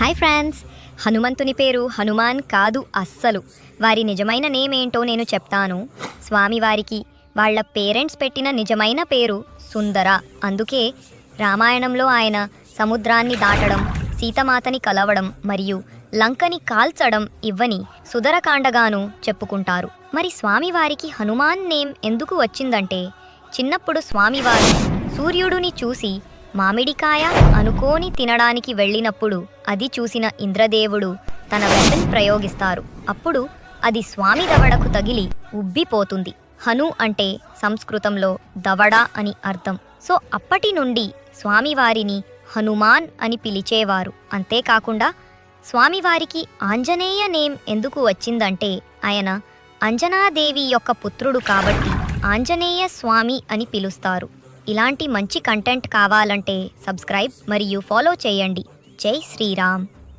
Hi friends, హనుమంతుని పేరు హనుమాన్ కాదు అస్సలు. వారి నిజమైన నేమ్ ఏంటో నేను చెప్తాను. స్వామివారికి వాళ్ళ పేరెంట్స్ పెట్టిన నిజమైన పేరు సుందర. అందుకే రామాయణంలో ఆయన సముద్రాన్ని దాటడం, సీతమాతని కలవడం మరియు లంకని కాల్చడం ఇవ్వని సుందరకాండగాను చెప్పుకుంటారు. మరి స్వామివారికి హనుమాన్ నేమ్ ఎందుకు వచ్చిందంటే, చిన్నప్పుడు స్వామివారు సూర్యుడిని చూసి మామిడికాయ అనుకోని తినడానికి వెళ్ళినప్పుడు అది చూసిన ఇంద్రదేవుడు తన వెపన్ ప్రయోగిస్తారు. అప్పుడు అది స్వామి దవడకు తగిలి ఉబ్బిపోతుంది. హను అంటే సంస్కృతంలో దవడ అని అర్థం. సో అప్పటి నుండి స్వామివారిని హనుమాన్ అని పిలిచేవారు. అంతేకాకుండా స్వామివారికి ఆంజనేయ నేమ్ ఎందుకు వచ్చిందంటే, ఆయన అంజనాదేవి యొక్క పుత్రుడు కాబట్టి ఆంజనేయ స్వామి అని పిలుస్తారు. ఇలాంటి మంచి కంటెంట్ కావాలంటే సబ్స్క్రైబ్ మరియు ఫాలో చేయండి. జై శ్రీరామ్.